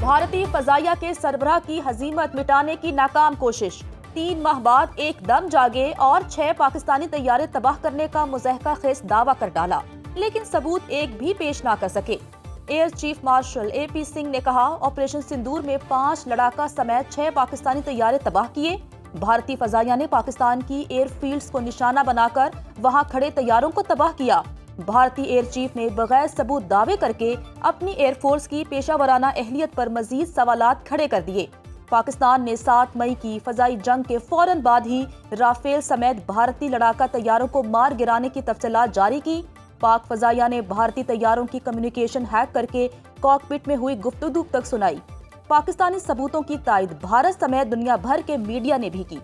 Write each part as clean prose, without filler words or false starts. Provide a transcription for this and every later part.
بھارتی فضائیہ کے سربراہ کی ہزیمت مٹانے کی ناکام کوشش، 3 ماہ بعد ایک دم جاگے اور 6 پاکستانی طیارے تباہ کرنے کا مضحکہ خیز دعویٰ کر ڈالا، لیکن ثبوت ایک بھی پیش نہ کر سکے۔ ایئر چیف مارشل اے پی سنگھ نے کہا، آپریشن سندور میں 5 لڑاکا سمیت 6 پاکستانی طیارے تباہ کیے۔ بھارتی فضائیہ نے پاکستان کی ایئر فیلڈز کو نشانہ بنا کر وہاں کھڑے طیاروں کو تباہ کیا۔ بھارتی ایئر چیف نے بغیر ثبوت دعوے کر کے اپنی ایئر فورس کی پیشہ ورانہ اہلیت پر مزید سوالات کھڑے کر دیے۔ پاکستان نے 7 مئی کی فضائی جنگ کے فوراً بعد ہی رافیل سمیت بھارتی لڑاکا طیاروں کو مار گرانے کی تفصیلات جاری کی۔ پاک فضائیہ نے بھارتی طیاروں کی کمیونیکیشن ہیک کر کے کاکپٹ میں ہوئی گفتگو تک سنائی۔ پاکستانی ثبوتوں کی تائید بھارت سمیت دنیا بھر کے میڈیا نے بھی کی۔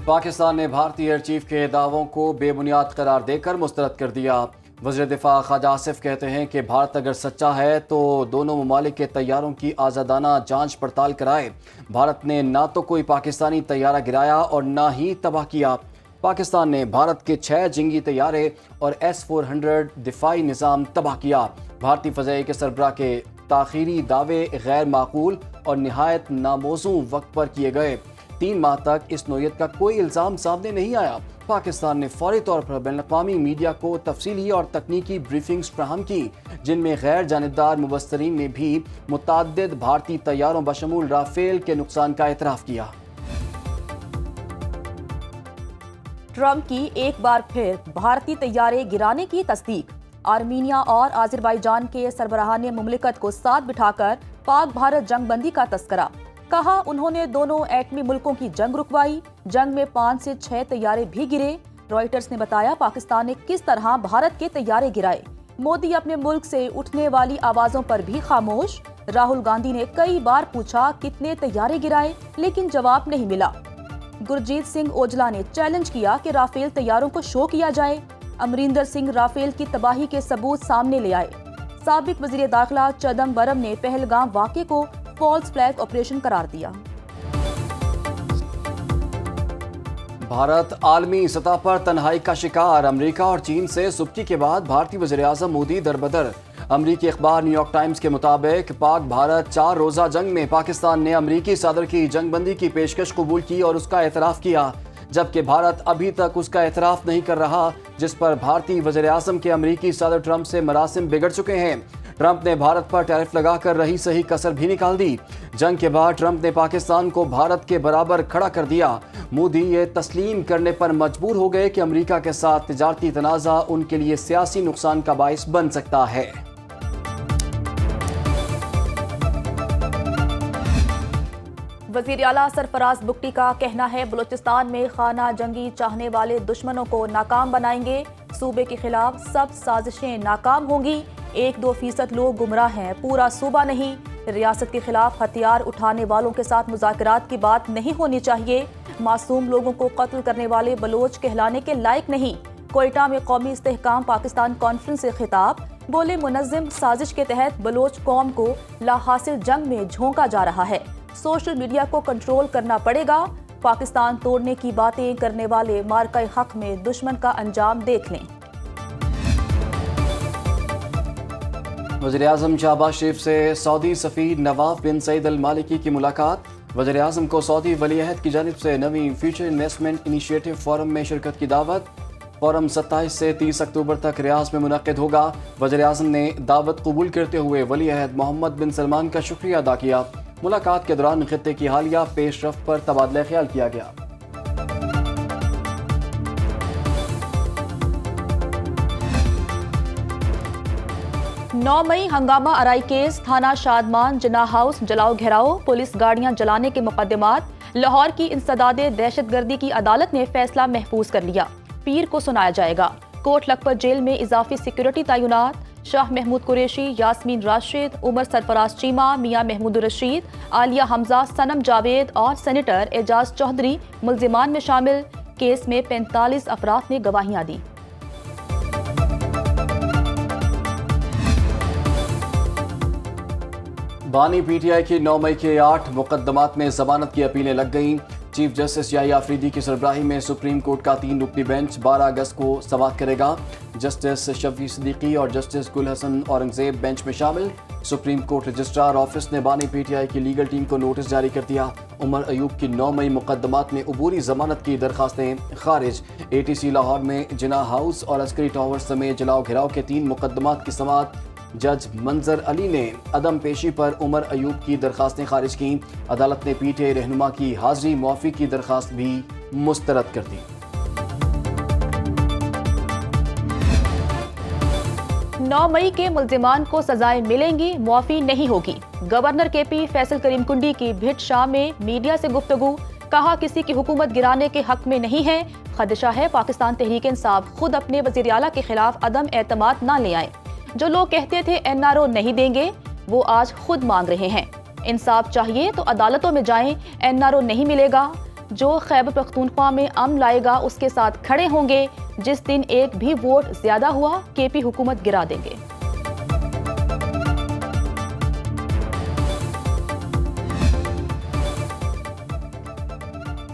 پاکستان نے بھارتی ایئر چیف کے دعووں کو بے بنیاد قرار دے کر مسترد کر دیا۔ وزیر دفاع خواجہ آصف کہتے ہیں کہ بھارت اگر سچا ہے تو دونوں ممالک کے طیاروں کی آزادانہ جانچ پڑتال کرائے۔ بھارت نے نہ تو کوئی پاکستانی طیارہ گرایا اور نہ ہی تباہ کیا۔ پاکستان نے بھارت کے 6 جنگی طیارے اور S-400 دفاعی نظام تباہ کیا۔ بھارتی فضائیہ کے سربراہ کے تاخیری دعوے غیر معقول اور نہایت ناموزوں وقت پر کیے گئے۔ 3 ماہ تک اس نوعیت کا کوئی الزام سامنے نہیں آیا۔ پاکستان نے فوری طور پر بین الاقوامی میڈیا کو تفصیلی اور تکنیکی بریفنگز فراہم کی، جن میں غیر جانبدار مبصرین نے بھی متعدد بھارتی طیاروں بشمول رافیل کے نقصان کا اعتراف کیا۔ ٹرمپ کی ایک بار پھر بھارتی طیارے گرانے کی تصدیق۔ آرمینیا اور آذربائیجان کے سربراہان مملکت کو ساتھ بٹھا کر پاک بھارت جنگ بندی کا تذکرہ۔ کہا انہوں نے دونوں ایٹمی ملکوں کی جنگ رکوائی۔ جنگ میں 5 سے 6 طیارے بھی گرے۔ رائٹرز نے بتایا پاکستان نے کس طرح بھارت کے طیارے گرائے۔ مودی اپنے ملک سے اٹھنے والی آوازوں پر بھی خاموش۔ راہل گاندھی نے کئی بار پوچھا کتنے طیارے گرائے، لیکن جواب نہیں ملا۔ گرجیت سنگھ اوجلا نے چیلنج کیا کہ رافیل طیاروں کو شو کیا جائے۔ امریندر سنگھ رافیل کی تباہی کے ثبوت سامنے لے آئے۔ سابق وزیر داخلہ چدمبرم نے پہلگام واقعے کو فالس فلیگ آپریشن قرار دیا۔ بھارت عالمی سطح پر تنہائی کا شکار، امریکہ اور چین سے سبکی کے بعد بھارتی وزیر اعظم مودی دربدر۔ امریکی اخبار نیو یارک ٹائمز کے مطابق پاک بھارت 4 روزہ جنگ میں پاکستان نے امریکی صدر کی جنگ بندی کی پیشکش قبول کی اور اس کا اعتراف کیا، جبکہ بھارت ابھی تک اس کا اعتراف نہیں کر رہا، جس پر بھارتی وزیر اعظم کے امریکی صدر ٹرمپ سے مراسم بگڑ چکے ہیں۔ ٹرمپ نے بھارت پر ٹیرف لگا کر رہی صحیح کسر بھی نکال دی۔ جنگ کے بعد ٹرمپ نے پاکستان کو بھارت کے برابر کھڑا کر دیا۔ مودی یہ تسلیم کرنے پر مجبور ہو گئے کہ امریکہ کے ساتھ تجارتی تنازع ان کے لیے سیاسی نقصان کا باعث بن سکتا ہے۔ وزیر اعلیٰ سرفراز بگٹی کا کہنا ہے بلوچستان میں خانہ جنگی چاہنے والے دشمنوں کو ناکام بنائیں گے۔ صوبے کے خلاف سب سازشیں ناکام ہوں گی۔ 1-2% لوگ گمراہ ہیں، پورا صوبہ نہیں۔ ریاست کے خلاف ہتھیار اٹھانے والوں کے ساتھ مذاکرات کی بات نہیں ہونی چاہیے۔ معصوم لوگوں کو قتل کرنے والے بلوچ کہلانے کے لائق نہیں۔ کوئٹہ میں قومی استحکام پاکستان کانفرنس سے خطاب، بولے منظم سازش کے تحت بلوچ قوم کو لا حاصل جنگ میں جھونکا جا رہا ہے۔ سوشل میڈیا کو کنٹرول کرنا پڑے گا۔ پاکستان توڑنے کی باتیں کرنے والے مارکہ حق میں دشمن کا انجام دیکھ لیں۔ وزیر اعظم شہباز شریف سے سعودی سفیر نواف بن سعید المالکی کی ملاقات۔ وزیر اعظم کو سعودی ولی عہد کی جانب سے نویں فیوچر انویسٹمنٹ انیشیٹو فورم میں شرکت کی دعوت۔ فورم 27 سے 30 اکتوبر تک ریاض میں منعقد ہوگا۔ وزیر اعظم نے دعوت قبول کرتے ہوئے ولی عہد محمد بن سلمان کا شکریہ ادا کیا۔ ملاقات کے دوران خطے کی حالیہ پیش رفت پر تبادلہ خیال کیا گیا۔ 9 مئی ہنگامہ آرائی کیس، تھانہ شادمان، جناح ہاؤس جلاؤ گھیراؤ، پولیس گاڑیاں جلانے کے مقدمات۔ لاہور کی انسداد دہشت گردی کی عدالت نے فیصلہ محفوظ کر لیا، پیر کو سنایا جائے گا۔ کوٹ لکھپت جیل میں اضافی سیکورٹی تعینات۔ شاہ محمود قریشی، یاسمین راشد، عمر سرفراز چیمہ، میاں محمود الرشید، عالیہ حمزہ، صنم جاوید اور سینیٹر اعجاز چودھری ملزمان میں شامل۔ کیس میں 45 افراد نے گواہیاں دیں۔ بانی پی ٹی آئی کی 9 مئی کے 8 مقدمات میں ضمانت کی اپیلیں لگ گئیں۔ چیف جسٹس یحییٰ آفریدی کی سربراہی میں سپریم کورٹ کا 3 رکنی بینچ 12 اگست کو سماعت کرے گا۔ جسٹس شفیع صدیقی اور جسٹس گل حسن اورنگزیب بینچ میں شامل۔ سپریم کورٹ رجسٹرار آفس نے بانی پی ٹی آئی کی لیگل ٹیم کو نوٹس جاری کر دیا۔ عمر ایوب کی 9 مئی مقدمات میں عبوری ضمانت کی درخواستیں خارج۔ اے ٹی سی لاہور میں جناح ہاؤس اور عسکری ٹاور سمیت جلاؤ گھراؤ کے 3 مقدمات کی سماعت۔ جج منظر علی نے عدم پیشی پر عمر ایوب کی درخواستیں خارج کیں۔ عدالت نے پی ٹی آئی رہنما کی حاضری معافی کی درخواست بھی مسترد کر دی۔ 9 مئی کے ملزمان کو سزائیں ملیں گی، معافی نہیں ہوگی۔ گورنر کے پی فیصل کریم کنڈی کی بھٹ شاہ میں میڈیا سے گفتگو، کہا کسی کی حکومت گرانے کے حق میں نہیں ہے، خدشہ ہے پاکستان تحریک انصاف خود اپنے وزیر اعلیٰ کے خلاف عدم اعتماد نہ لے آئیں۔ جو لوگ کہتے تھے این آر او نہیں دیں گے، وہ آج خود مانگ رہے ہیں۔ انصاف چاہیے تو عدالتوں میں جائیں، این آر او نہیں ملے گا، جو خیبر پختونخوا میں امن لائے گا اس کے ساتھ کھڑے ہوں گے۔ جس دن ایک بھی ووٹ زیادہ ہوا کے پی حکومت گرا دیں گے۔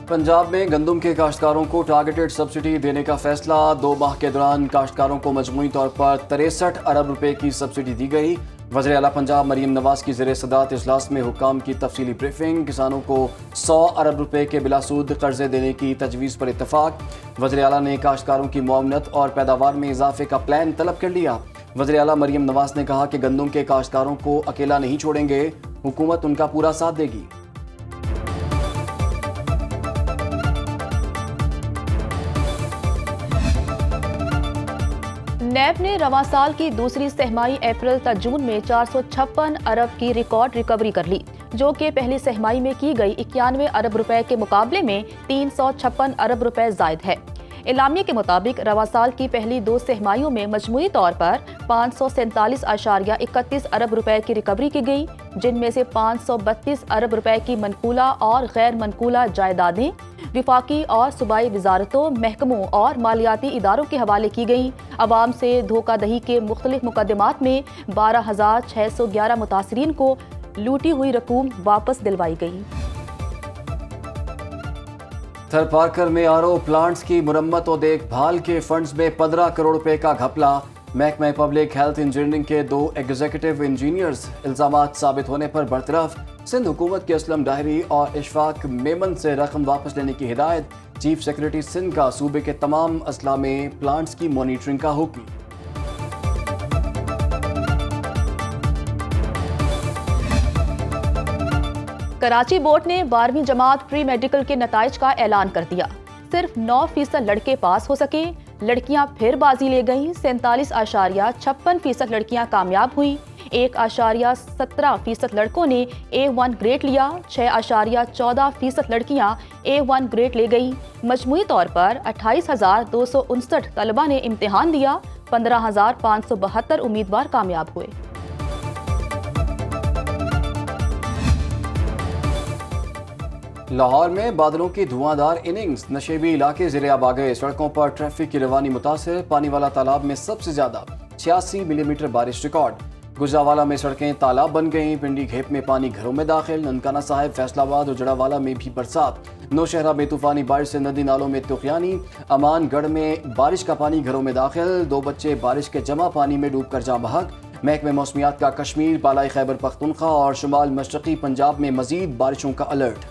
پنجاب میں گندم کے کاشتکاروں کو ٹارگیٹڈ سبسڈی دینے کا فیصلہ۔ 2 ماہ کے دوران کاشتکاروں کو مجموعی طور پر 63 ارب روپے کی سبسڈی دی گئی۔ وزیر اعلیٰ پنجاب مریم نواز کی زیر صدارت اجلاس میں حکام کی تفصیلی بریفنگ۔ کسانوں کو 100 ارب روپے کے بلا سود قرضے دینے کی تجویز پر اتفاق۔ وزیر اعلیٰ نے کاشتکاروں کی معاونت اور پیداوار میں اضافے کا پلان طلب کر لیا۔ وزیر اعلیٰ مریم نواز نے کہا کہ گندم کے کاشتکاروں کو اکیلا نہیں چھوڑیں گے، حکومت ان کا پورا ساتھ دے گی۔ نیب نے رواں سال کی دوسری سہمائی اپریل تا جون میں 456 ارب کی ریکارڈ ریکوری کر لی، جو کہ پہلی سہمائی میں کی گئی 91 ارب روپے کے مقابلے میں 356 ارب روپے زائد ہے۔ اعلامیے کے مطابق رواں سال کی پہلی 2 سہمائیوں میں مجموعی طور پر 547.31 ارب روپے کی ریکوری کی گئی، جن میں سے 532 ارب روپے کی منقولہ اور غیر منقولہ جائیدادیں وفاقی اور صوبائی وزارتوں، محکموں اور مالیاتی اداروں کے حوالے کی گئیں۔ عوام سے دھوکہ دہی کے مختلف مقدمات میں 12,611 متاثرین کو لوٹی ہوئی رقوم واپس دلوائی گئی۔ تھر پارکر میں آر او پلانٹس کی مرمت و دیکھ بھال کے فنڈز میں 15 کروڑ روپے کا گھپلا۔ محکمہ پبلک ہیلتھ انجینئرنگ کے 2 ایگزیکٹو انجینئرز الزامات ثابت ہونے پر برطرف۔ سندھ حکومت کے اسلم ڈاہری اور اشفاق میمن سے رقم واپس لینے کی ہدایت۔ چیف سیکریٹری سندھ کا صوبے کے تمام اضلاع میں پلانٹس کی مانیٹرنگ کا حکم۔ کراچی بورڈ نے 12ویں جماعت پری میڈیکل کے نتائج کا اعلان کر دیا۔ صرف 9% لڑکے پاس ہو سکے، لڑکیاں پھر بازی لے گئیں۔ 47.56% لڑکیاں کامیاب ہوئیں، 1.17% لڑکوں نے A1 گریڈ لیا، 6.14% لڑکیاں A1 گریڈ لے گئیں۔ مجموعی طور پر 28,259 طلبہ نے امتحان دیا، 15,572 امیدوار کامیاب ہوئے۔ لاہور میں بادلوں کی دھواں دار اننگز، نشیبی علاقے زیر آب آ گئے۔ سڑکوں پر ٹریفک کی روانی متاثر۔ پانی والا تالاب میں سب سے زیادہ 86 ملی میٹر بارش ریکارڈ۔ گجرانوالہ میں سڑکیں تالاب بن گئیں۔ پنڈی گھیپ میں پانی گھروں میں داخل۔ ننکانہ صاحب، فیصل آباد اور جڑاوالا میں بھی برسات۔ نوشہرہ میں طوفانی بارش سے ندی نالوں میں طغیانی۔ امان گڑھ میں بارش کا پانی گھروں میں داخل۔ 2 بچے بارش کے جمع پانی میں ڈوب کر جاں بحق۔ محکمہ موسمیات کا کشمیر، بالائی خیبر پختونخوا اور شمال مشرقی پنجاب میں مزید بارشوں کا الرٹ۔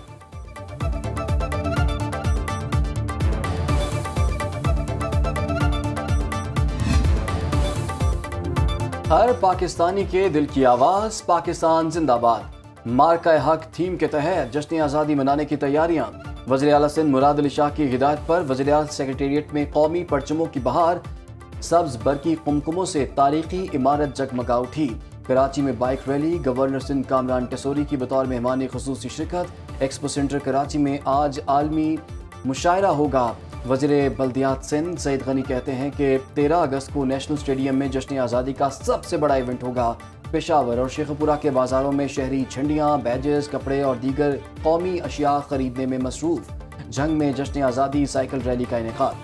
ہر پاکستانی کے دل کی آواز، پاکستان زندہ باد۔ مارکہ حق تھیم کے تحت جشن آزادی منانے کی تیاریاں۔ وزیر اعلیٰ سندھ مراد علی شاہ کی ہدایت پر وزیر اعلیٰ سیکریٹریٹ میں قومی پرچموں کی بہار۔ سبز برقی قمقموں سے تاریخی عمارت جگمگا اٹھی۔ کراچی میں bike rally, governor Sindh Kamran Tessori کی بطور مہمان خصوصی شرکت۔ ایکسپو سینٹر کراچی میں آج عالمی مشاعرہ ہوگا۔ وزیر بلدیات سندھ سعید غنی کہتے ہیں کہ 13 اگست کو نیشنل اسٹیڈیم میں جشن آزادی کا سب سے بڑا ایونٹ ہوگا۔ پشاور اور شیخ پورہ کے بازاروں میں شہری جھنڈیاں، بیجز، کپڑے اور دیگر قومی اشیاء خریدنے میں مصروف۔ جھنگ میں جشن آزادی سائیکل ریلی کا انعقاد۔